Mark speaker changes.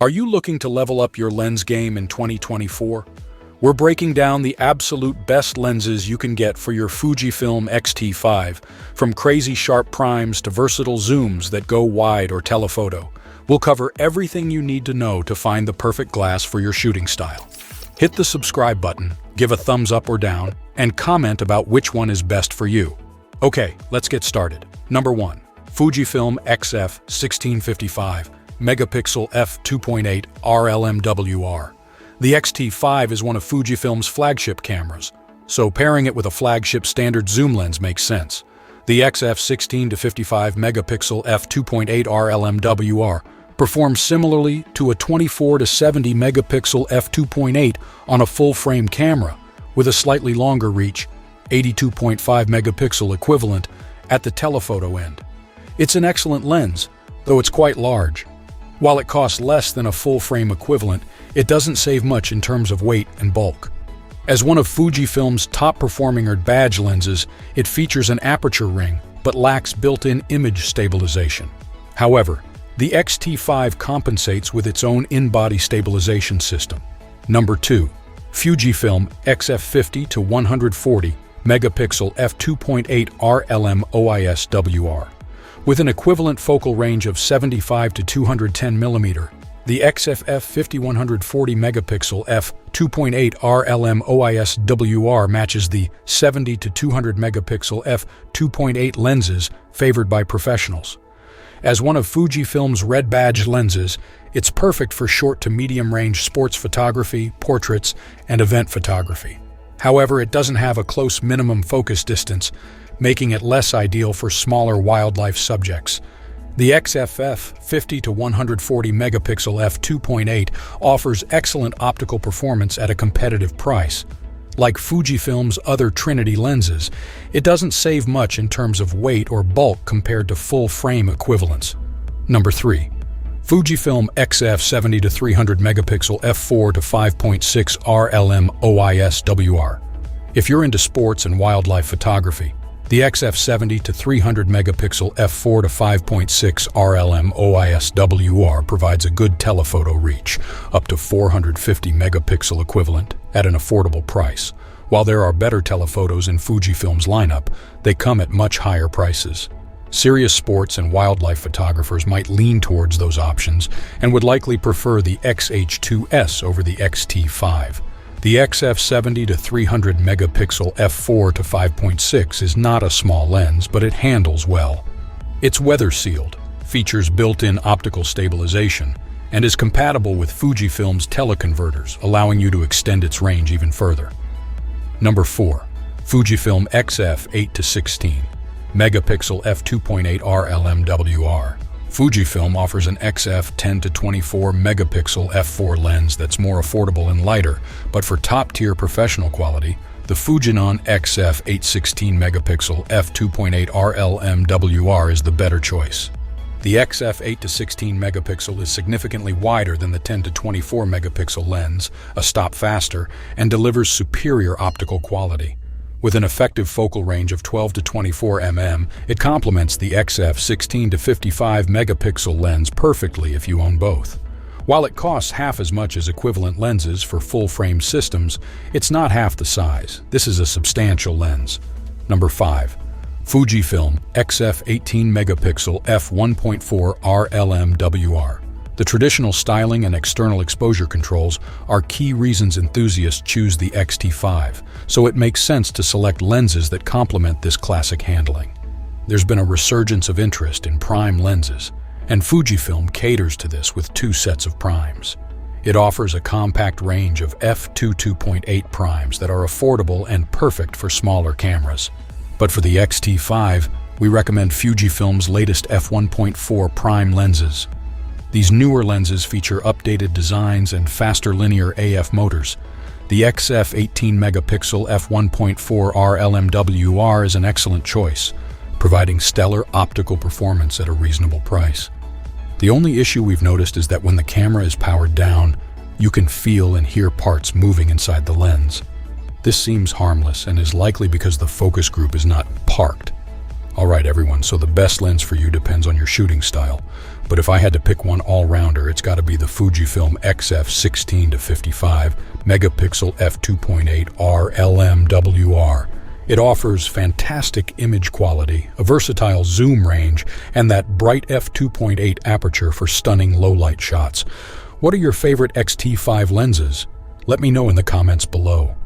Speaker 1: Are you looking to level up your lens game in 2024? We're breaking down the absolute best lenses you can get for your Fujifilm X-T5, from crazy sharp primes to versatile zooms that go wide or telephoto. We'll cover everything you need to know to find the perfect glass for your shooting style. Hit the subscribe button, give a thumbs up or down, and comment about which one is best for you. Okay, let's get started. Number 1. Fujifilm XF 1655 megapixel f2.8 R LM WR. The X-T5 is one of Fujifilm's flagship cameras, so pairing it with a flagship standard zoom lens makes sense. The XF 16-55 megapixel f2.8 R LM WR performs similarly to a 24-70 megapixel f2.8 on a full-frame camera, with a slightly longer reach, 82.5 megapixel equivalent, at the telephoto end. It's an excellent lens, though it's quite large. While it costs less than a full-frame equivalent, it doesn't save much in terms of weight and bulk. As one of Fujifilm's top-performing badge lenses, it features an aperture ring, but lacks built-in image stabilization. However, the X-T5 compensates with its own in-body stabilization system. Number 2. Fujifilm XF 50-140 megapixel f2.8 R LM OIS WR. With an equivalent focal range of 75 to 210 mm, the XF f50-140 megapixel f2.8 R LM OIS WR matches the 70 to 200 megapixel f2.8 lenses favored by professionals. As one of Fujifilm's red badge lenses, it's perfect for short to medium-range sports photography, portraits, and event photography. However, it doesn't have a close minimum focus distance, making it less ideal for smaller wildlife subjects. The XF 50-140 megapixel f2.8 offers excellent optical performance at a competitive price. Like Fujifilm's other Trinity lenses, it doesn't save much in terms of weight or bulk compared to full-frame equivalents. Number 3. Fujifilm XF 70-300 megapixel f4-5.6 R LM OIS WR. If you're into sports and wildlife photography, the XF 70-300 megapixel f4-5.6 R LM OIS WR provides a good telephoto reach, up to 450 megapixel equivalent, at an affordable price. While there are better telephotos in Fujifilm's lineup, they come at much higher prices. Serious sports and wildlife photographers might lean towards those options and would likely prefer the XH2S over the X-T5. The XF 70-300 megapixel f4-5.6 is not a small lens, but it handles well. It's weather-sealed, features built-in optical stabilization, and is compatible with Fujifilm's teleconverters, allowing you to extend its range even further. Number 4. Fujifilm XF 8-16 megapixel f2.8 R LM WR. Fujifilm offers an XF 10-24 megapixel f4 lens that's more affordable and lighter, but for top-tier professional quality, the Fujinon XF 8-16 megapixel f2.8 R LM WR is the better choice. The XF 8-16 megapixel is significantly wider than the 10-24 megapixel lens, a stop faster, and delivers superior optical quality. With an effective focal range of 12 to 24 mm, it complements the XF 16-55 megapixel lens perfectly if you own both. While it costs half as much as equivalent lenses for full-frame systems, it's not half the size. This is a substantial lens. Number 5. Fujifilm XF 18 megapixel f1.4 R LM WR. The traditional styling and external exposure controls are key reasons enthusiasts choose the X-T5, so it makes sense to select lenses that complement this classic handling. There's been a resurgence of interest in prime lenses, and Fujifilm caters to this with 2 sets of primes. It offers a compact range of f2.8 primes that are affordable and perfect for smaller cameras. But for the X-T5, we recommend Fujifilm's latest f1.4 prime lenses. These newer lenses feature updated designs and faster linear AF motors. The XF 18 megapixel f1.4 R LM WR is an excellent choice, providing stellar optical performance at a reasonable price. The only issue we've noticed is that when the camera is powered down, you can feel and hear parts moving inside the lens. This seems harmless and is likely because the focus group is not parked. Alright everyone, so the best lens for you depends on your shooting style. But if I had to pick one all-rounder, it's gotta be the Fujifilm XF 16-55 megapixel f2.8 R LM WR. It offers fantastic image quality, a versatile zoom range, and that bright f2.8 aperture for stunning low-light shots. What are your favorite X-T5 lenses? Let me know in the comments below.